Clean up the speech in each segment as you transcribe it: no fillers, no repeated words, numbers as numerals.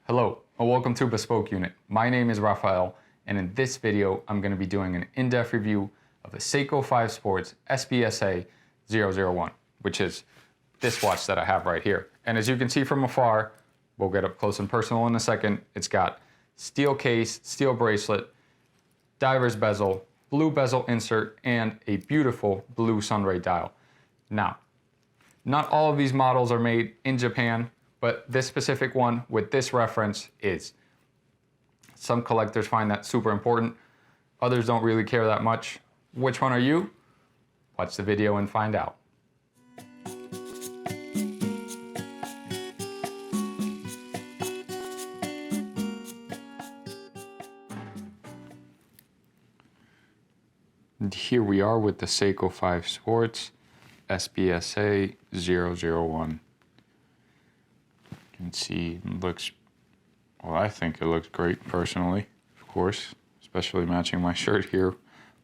Hello and welcome to Bespoke Unit. My name is Rafael, and in this video I'm going to be doing an in-depth review of the Seiko 5 Sports SBSA001, which is this watch that I have right here. And as you can see from afar, we'll get up close and personal in a second, it's got steel case, steel bracelet, diver's bezel, blue bezel insert, and a beautiful blue Sunray dial. Now, not all of these models are made in Japan, but this specific one with this reference is. Some collectors find that super important. Others don't really care that much. Which one are you? Watch the video and find out. And here we are with the Seiko 5 Sports SBSA001. You can see it looks, well, I think it looks great personally, of course, especially matching my shirt here.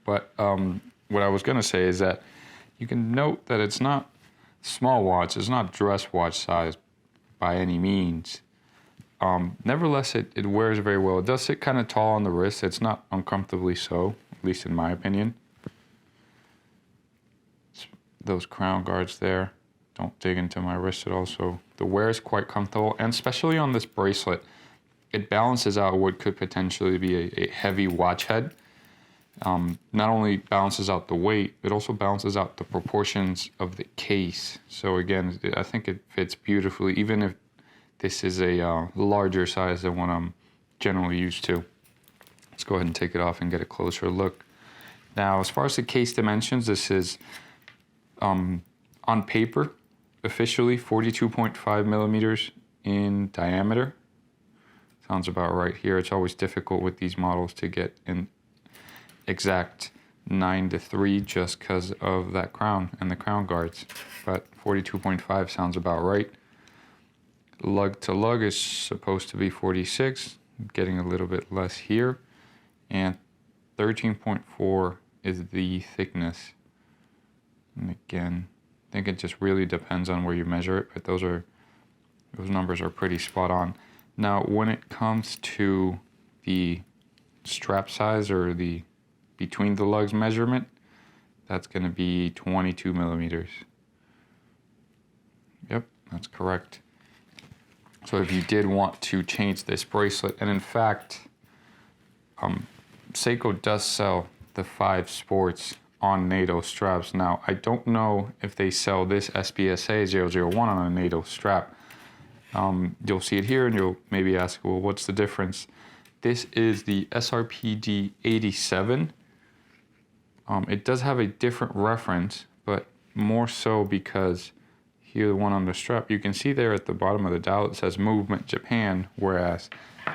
But what I was going to say is that you can note that it's not small watch, it's not dress watch size by any means. Nevertheless, it wears very well. It does sit kind of tall on the wrist. It's not uncomfortably so, at least in my opinion. Those crown guards there don't dig into my wrist at all, so the wear is quite comfortable, and especially on this bracelet, it balances out what could potentially be a heavy watch head. Not only balances out the weight, it also balances out the proportions of the case. So again, I think it fits beautifully, even if this is a larger size than what I'm generally used to. Let's go ahead and take it off and get a closer look. Now, as far as the case dimensions, this is on paper, officially 42.5 millimeters in diameter. Sounds about right here. It's always difficult with these models to get an exact 9:3 just because of that crown and the crown guards, but 42.5 sounds about right. Lug to lug is supposed to be 46, getting a little bit less here, and 13.4 is the thickness. And again, I think it just really depends on where you measure it, but those numbers are pretty spot on. Now, when it comes to the strap size or the between the lugs measurement, that's going to be 22 millimeters. Yep, that's correct. So if you did want to change this bracelet, and in fact, Seiko does sell the 5 Sports on NATO straps. Now, I don't know if they sell this SBSA001 on a NATO strap. You'll see it here and you'll maybe ask, well, what's the difference? This is the SRPD51. It does have a different reference, but more so because here, the one on the strap, you can see there at the bottom of the dial, it says Movement Japan, whereas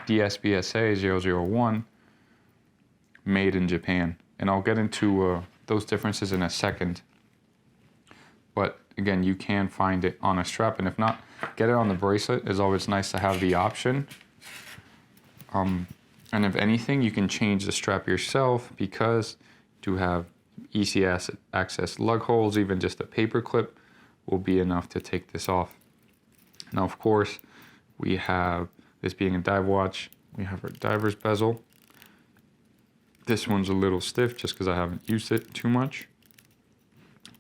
the SBSA001 made in Japan. And I'll get into those differences in a second. But again, you can find it on a strap, and if not, get it on the bracelet. It's always nice to have the option. And if anything, you can change the strap yourself because you have easy access lug holes. Even just a paper clip will be enough to take this off. Now, of course, we have this being a dive watch. We have our diver's bezel. This one's a little stiff just because I haven't used it too much.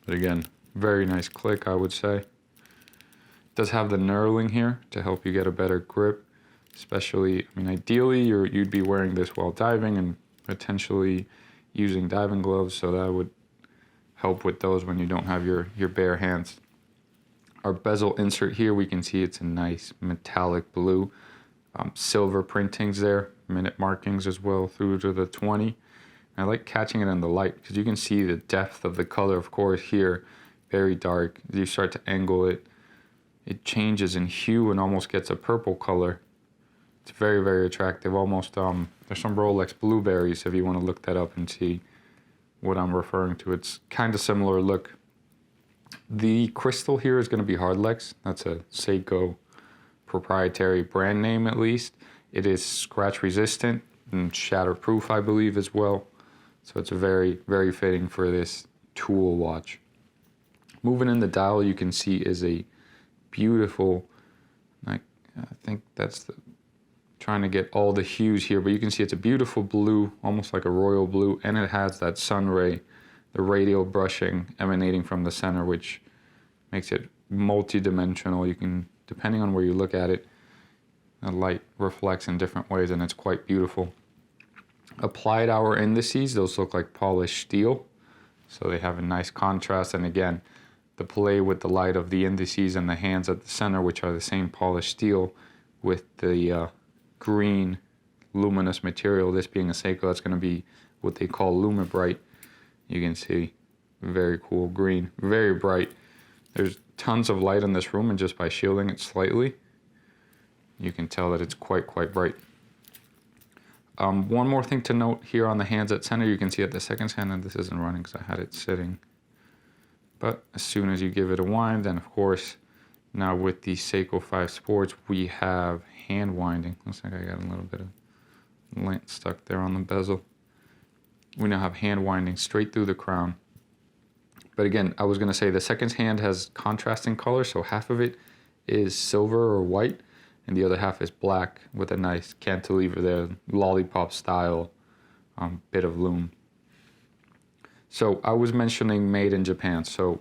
But again, very nice click, I would say. It does have the knurling here to help you get a better grip. Especially, I mean, ideally, you'd be wearing this while diving and potentially using diving gloves, so that would help with those when you don't have your bare hands. Our bezel insert here, we can see it's a nice metallic blue. Silver printings there, minute markings as well through to the 20. I like catching it in the light because you can see the depth of the color, of course, here, very dark. As you start to angle it, it changes in hue and almost gets a purple color. It's very, very attractive. Almost, there's some Rolex blueberries if you want to look that up and see what I'm referring to. It's kind of similar look. The crystal here is going to be Hardlex. That's a Seiko proprietary brand name, at least. It is scratch resistant and shatter proof, I believe, as well. So it's very, very fitting for this tool watch. Moving in the dial, you can see is a beautiful, I think that's the trying to get all the hues here, but you can see it's a beautiful blue, almost like a royal blue, and it has that Sunray, the radial brushing emanating from the center, which makes it multi-dimensional. You can, depending on where you look at it, the light reflects in different ways, and it's quite beautiful. Applied hour indices, those look like polished steel, so they have a nice contrast. And again, the play with the light of the indices and the hands at the center, which are the same polished steel, with the green luminous material, this being a Seiko, that's going to be what they call Lumibright. You can see very cool green, very bright. There's tons of light in this room, and just by shielding it slightly, you can tell that it's quite bright. One more thing to note here on the hands at center, you can see at the second hand, and this isn't running because I had it sitting, but as soon as you give it a wind, then of course, now with the Seiko 5 Sports, we have hand winding. Looks like I got a little bit of lint stuck there on the bezel. We now have hand winding straight through the crown. But again, I was going to say the second hand has contrasting colors, so half of it is silver or white, and the other half is black with a nice cantilever there, lollipop style bit of loom. So I was mentioning made in Japan. So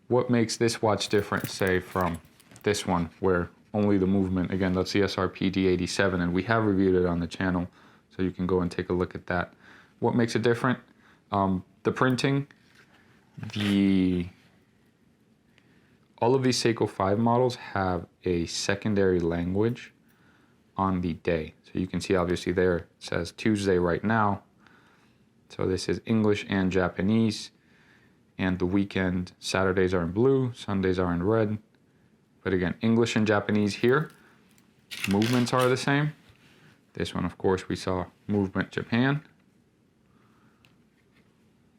what makes this watch different, say, from this one, where only the movement, again, that's the SRPD51, and we have reviewed it on the channel, so you can go and take a look at that. What makes it different? The printing, all of these Seiko 5 models have a secondary language on the day. So you can see obviously there it says Tuesday right now. So this is English and Japanese. And the weekend, Saturdays are in blue, Sundays are in red. But again, English and Japanese here. Movements are the same. This one, of course, we saw Movement Japan.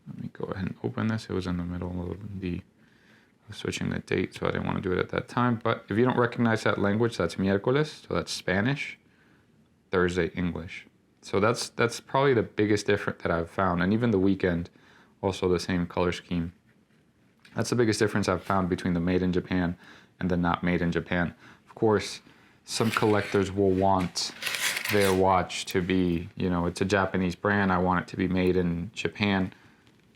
Let me go ahead and open this. It was in the middle of switching the date, so I didn't want to do it at that time. But if you don't recognize that language, that's miércoles, so that's Spanish. Thursday, English. So that's probably the biggest difference that I've found. And even the weekend, also the same color scheme. That's the biggest difference I've found between the made in Japan and the not made in Japan. Of course, some collectors will want their watch to be, you know, it's a Japanese brand, I want it to be made in Japan.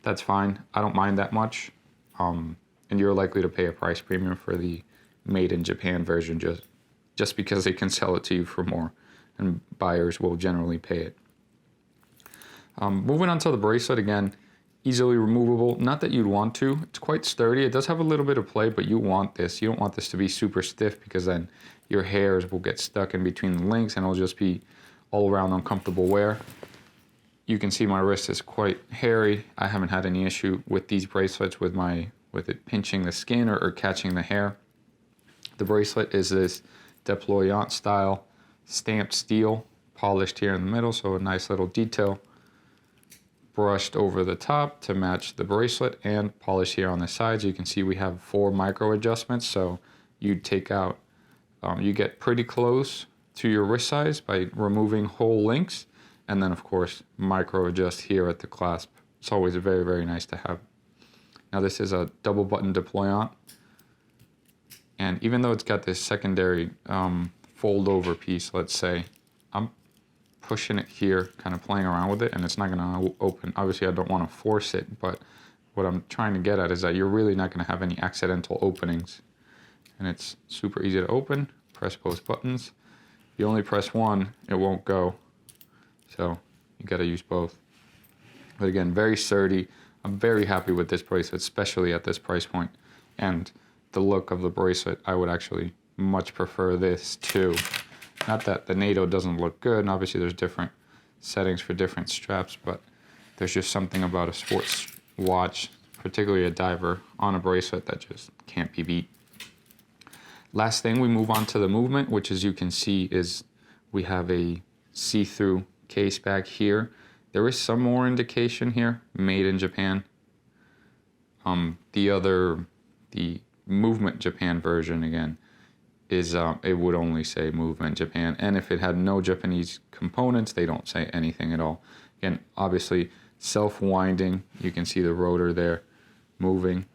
That's fine. I don't mind that much. And you're likely to pay a price premium for the made in Japan version just because they can sell it to you for more, and buyers will generally pay it. Moving on to the bracelet, again, easily removable. Not that you'd want to. It's quite sturdy. It does have a little bit of play, but you want this. You don't want this to be super stiff, because then your hairs will get stuck in between the links and it'll just be all around uncomfortable wear. You can see my wrist is quite hairy. I haven't had any issue with these bracelets with it pinching the skin or catching the hair. The bracelet is this deployant style stamped steel, polished here in the middle, so a nice little detail. Brushed over the top to match the bracelet, and polished here on the sides. You can see we have 4 micro adjustments, so you take out, you get pretty close to your wrist size by removing whole links, and then of course micro adjust here at the clasp. It's always very, very nice to have. Now this is a double button deployant, and even though it's got this secondary fold over piece, let's say, I'm pushing it here, kind of playing around with it, and it's not going to open. Obviously I don't want to force it, but what I'm trying to get at is that you're really not going to have any accidental openings, and it's super easy to open. Press both buttons. If you only press one, it won't go, so you got to use both. But again, very sturdy. I'm very happy with this bracelet, especially at this price point. And the look of the bracelet, I would actually much prefer this too. Not that the NATO doesn't look good, and obviously there's different settings for different straps, but there's just something about a sports watch, particularly a diver, on a bracelet that just can't be beat. Last thing, we move on to the movement, which as you can see is we have a see-through case back here. There is some more indication here, made in Japan. The Movement Japan version, again, is it would only say Movement Japan, and if it had no Japanese components, they don't say anything at all. Again, obviously self-winding. You can see the rotor there moving.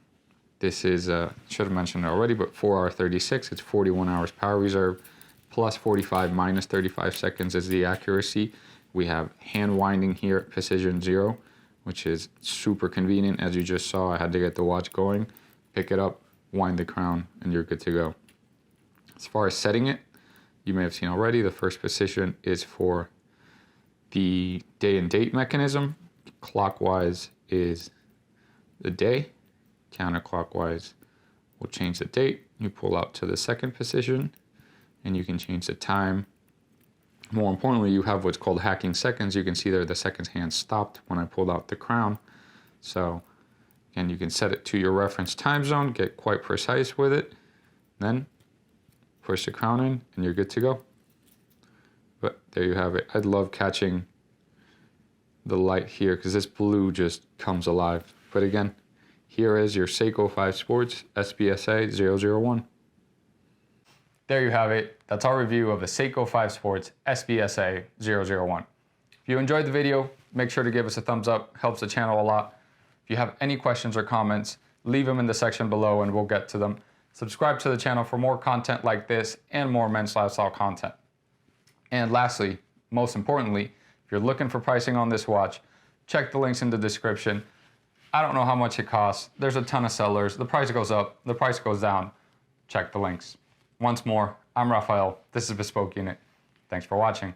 This is should have mentioned it already, but 4R36. It's 41 hours power reserve, plus 45, minus 35 seconds is the accuracy. We have hand winding here at position 0, which is super convenient. As you just saw, I had to get the watch going, pick it up, wind the crown, and you're good to go. As far as setting it, you may have seen already, the first position is for the day and date mechanism. Clockwise is the day, counterclockwise will change the date. You pull out to the second position and you can change the time. More importantly, you have what's called hacking seconds. You can see there the seconds hand stopped when I pulled out the crown. So again, you can set it to your reference time zone, get quite precise with it, then push the crown in and you're good to go. But there you have it. I love catching the light here because this blue just comes alive. But again, here is your Seiko 5 Sports SBSA001. There you have it. That's our review of the Seiko 5 Sports SBSA001. If you enjoyed the video, make sure to give us a thumbs up. Helps the channel a lot. If you have any questions or comments, leave them in the section below and we'll get to them. Subscribe to the channel for more content like this and more men's lifestyle content. And lastly, most importantly, if you're looking for pricing on this watch, check the links in the description. I don't know how much it costs. There's a ton of sellers. The price goes up, the price goes down. Check the links. Once more, I'm Rafael. This is Bespoke Unit. Thanks for watching.